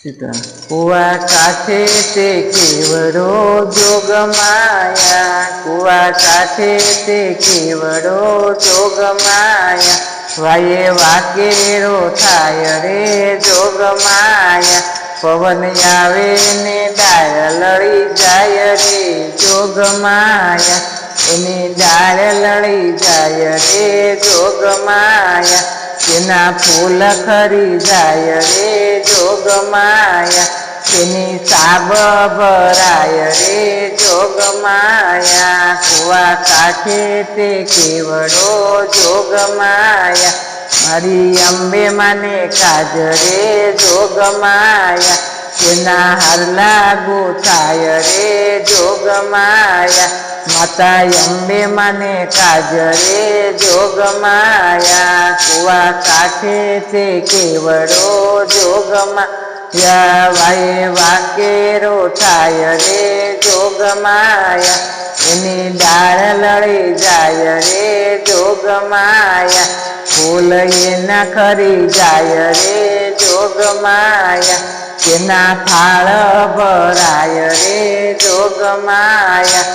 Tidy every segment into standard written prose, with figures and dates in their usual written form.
કુવા કાંઠે તે કેવડો જોગ માયા, કુવા કાંઠે તે કેવડો જોગ માયા, વાયે વાકેરો થાય રે જોગ માયા, પવન આવે ને ડાળ લળી જાય રે જોગ માયા, એની ડાળ લળી જાય રે જોગ માયા, તેના ફૂલ ખરી જાય રે જોગ માયા, તેની સાબ ભરાય રે જોગ માયા, કુવા કાંઠે તે કેવડો જોગ માયા, મારી અંબે માને કાજ રે જોગ માયા, તેના હારલા ગોથાય રે જોગ માયા, માતા અંબે માને કાજ રે જોગ માયા, કુવા કાંઠે તે કેવડો જોગ માયા, વાયે વાકેરો થાય રે જોગ માયા, એની ડાળ લળી જાય રે જોગ માયા, ફૂલ એના ખરી જાય રે જોગ માયા, તેના થાળ ભરાય રે જોગ માયા,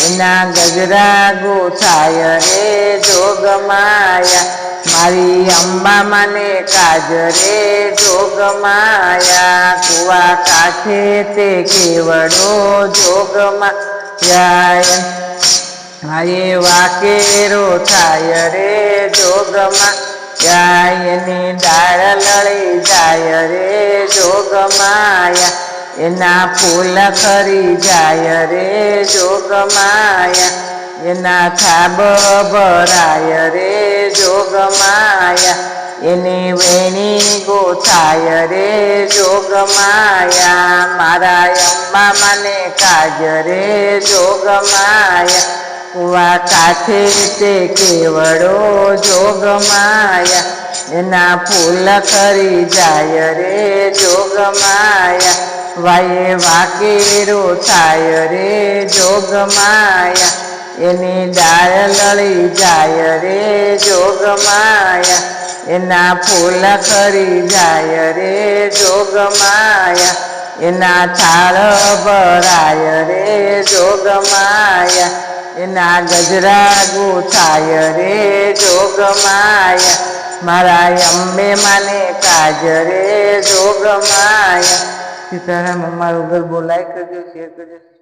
એના ગજરા ગોથાય રે જોગ માયા, મારી અંબા માને કાજ રે જોગ માયા, કુવા કાંઠે તે કેવડો જોગ માયા, વાયે વાકેરો થાય રે જોગ માયા, એની ડાળ લળી જાય રે જોગ માયા, એના ફૂલ ખરી જાય રે જોગ માયા, એના થાબ ભરાય રે જોગ માયા, એની વેણી ગોથાય રે જોગ માયા, મારા અંબા માને કાજ રે જોગ માયા, કુવા કાંઠે તે કેવડો જોગ માયા, એના ફૂલ ખરી જાય રે જોગ માયા, વાયે વાકેરો થાય રે જોગ માયા, એની ડાળ લળી જાય રે જોગ માયા, એના ફૂલ ખરી જાય રે જોગ માયા, એના થાળ ભરાય રે જોગ માયા, એના ગજરા ગોથાય રે જોગ માયા, મારા અંબે માને કાજ રે જોગ માયા. સીતારામ. અમારું ગરબો લાઈક કરજો, શેર કરજો.